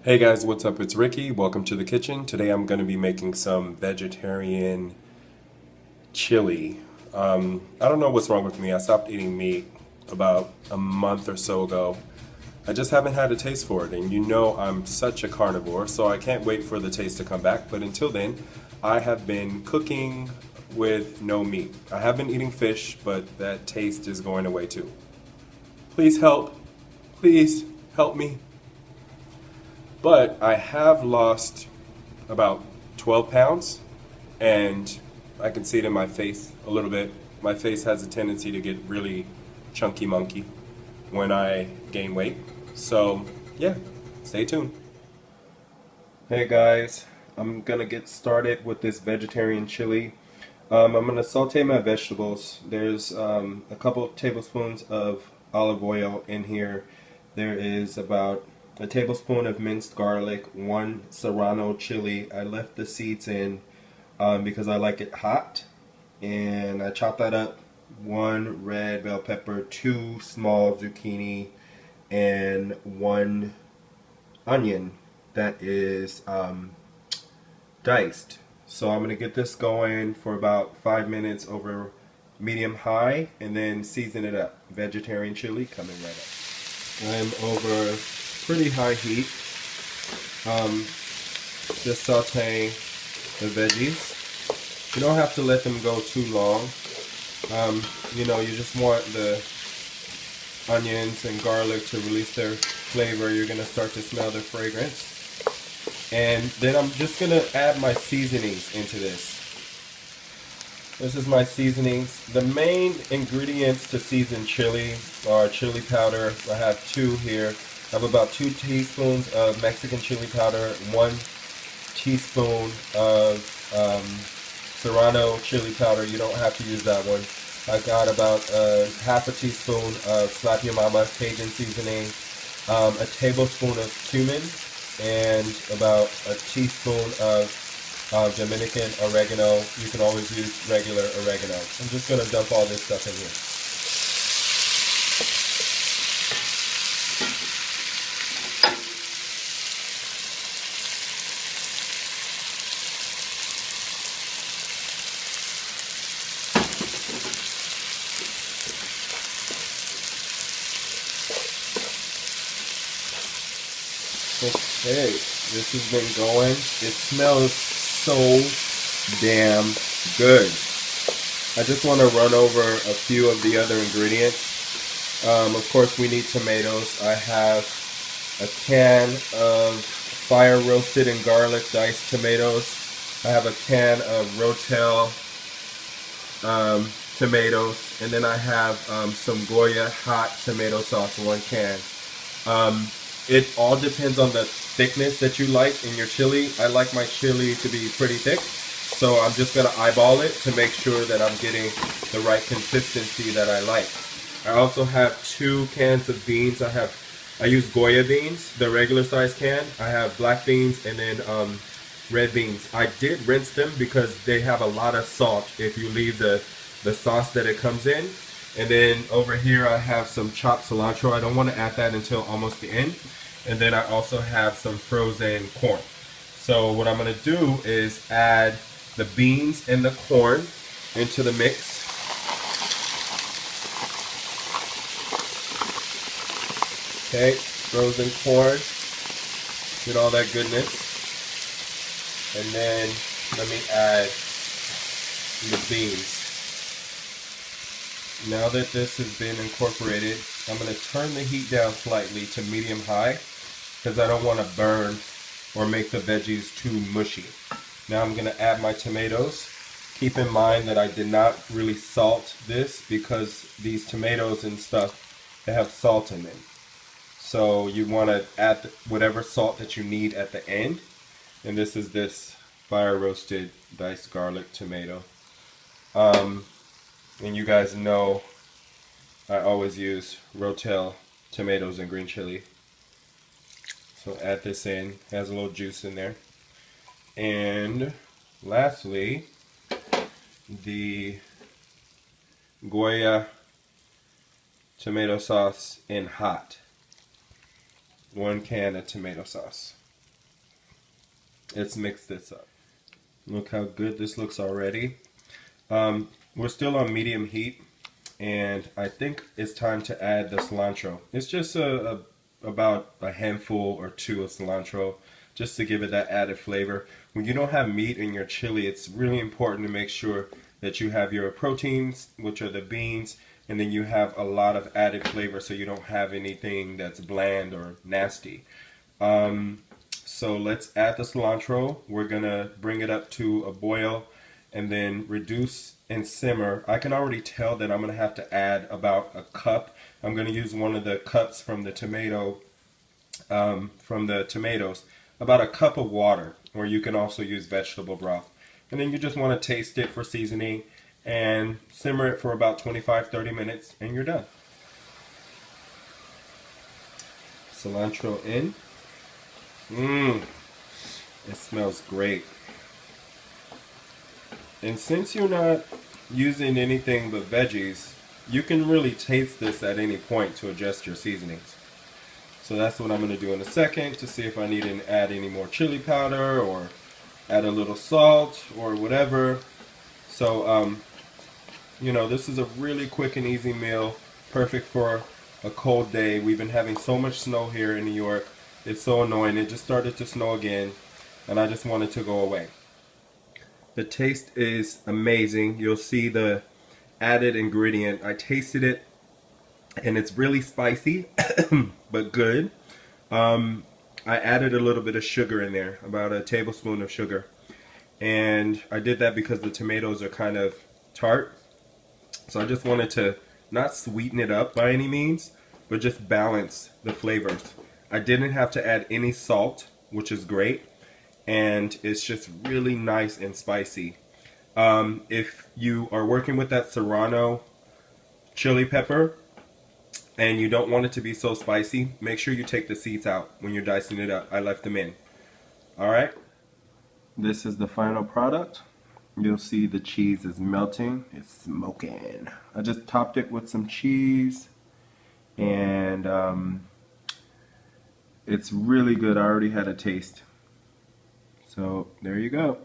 Hey guys, what's up? It's Ricky. Welcome to the kitchen. Today I'm going to be making some vegetarian chili. I don't know what's wrong with me. I stopped eating meat about a month or so ago. I just haven't had a taste for it, and you know I'm such a carnivore, so I can't wait for the taste to come back. But until then, I have been cooking with no meat. I have been eating fish, but that taste is going away too. Please help. Please help me. But I have lost about 12 pounds, and I can see it in my face a little bit. My face has a tendency to get really chunky monkey when I gain weight. So, yeah, stay tuned. Hey guys, I'm gonna get started with this vegetarian chili. I'm gonna saute my vegetables. There's a couple of tablespoons of olive oil in here. There is about a tablespoon of minced garlic, one serrano chili. I left the seeds in because I like it hot, and I chopped that up. One red bell pepper, two small zucchini, and one onion that is diced. So I'm going to get this going for about 5 minutes over medium high and then season it up. Vegetarian chili coming right up. I'm over pretty high heat. Just saute the veggies. You don't have to let them go too long. You just want the onions and garlic to release their flavor. You're going to start to smell the fragrance. And then I'm just going to add my seasonings into this. This is my seasonings. The main ingredients to season chili are chili powder. I have two here. I have about 2 teaspoons of Mexican chili powder, 1 teaspoon of serrano chili powder. You don't have to use that one. I got about half a teaspoon of Slap Your Mama Cajun seasoning, a tablespoon of cumin, and about a teaspoon of Dominican oregano. You can always use regular oregano. I'm just going to dump all this stuff in here. Okay, this has been going. It smells so damn good. I just want to run over a few of the other ingredients. Of course, we need tomatoes. I have a can of fire roasted and garlic diced tomatoes. I have a can of Rotel tomatoes, and then I have some Goya hot tomato sauce, 1 can. It all depends on the thickness that you like in your chili. I like my chili to be pretty thick, so I'm just going to eyeball it to make sure that I'm getting the right consistency that I like. I also have 2 cans of beans. I use Goya beans, the regular size can. I have black beans and then red beans. I did rinse them because they have a lot of salt if you leave the sauce that it comes in. And then over here I have some chopped cilantro. I don't want to add that until almost the end. And then I also have some frozen corn. So what I'm going to do is add the beans and the corn into the mix. Okay, frozen corn, get all that goodness. And then let me add the beans. Now that this has been incorporated, I'm going to turn the heat down slightly to medium high because I don't want to burn or make the veggies too mushy. Now I'm going to add my tomatoes. Keep in mind that I did not really salt this because these tomatoes and stuff, they have salt in them. So you want to add whatever salt that you need at the end. And this is this fire roasted diced garlic tomato. And you guys know I always use Rotel tomatoes and green chili. So add this in, it has a little juice in there. And lastly, the Goya tomato sauce in hot. 1 can of tomato sauce. Let's mix this up. Look how good this looks already. We're still on medium heat, and I think it's time to add the cilantro. It's just about a handful or two of cilantro, just to give it that added flavor. When you don't have meat in your chili, it's really important to make sure that you have your proteins, which are the beans, and then you have a lot of added flavor so you don't have anything that's bland or nasty. So let's add the cilantro. We're gonna bring it up to a boil and then reduce and simmer. I can already tell that I'm gonna have to add about a cup. I'm gonna use one of the cups from the tomatoes, about a cup of water, or you can also use vegetable broth. And then you just want to taste it for seasoning and simmer it for about 25-30 minutes and you're done. Cilantro in. It smells great. And since you're not using anything but veggies, you can really taste this at any point to adjust your seasonings. So that's what I'm going to do in a second to see if I need to add any more chili powder or add a little salt or whatever. So, you know, this is a really quick and easy meal, perfect for a cold day. We've been having so much snow here in New York. It's so annoying. It just started to snow again, and I just wanted to go away. The taste is amazing. You'll see the added ingredient. I tasted it, and it's really spicy, but good. I added a little bit of sugar in there, about a tablespoon of sugar. And I did that because the tomatoes are kind of tart. So I just wanted to not sweeten it up by any means, but just balance the flavors. I didn't have to add any salt, which is great. And it's just really nice and spicy. If you are working with that Serrano chili pepper, and you don't want it to be so spicy, make sure you take the seeds out when you're dicing it up. I left them in. Alright, this is the final product. You'll see the cheese is melting. It's smoking. I just topped it with some cheese, and it's really good. I already had a taste. So there you go.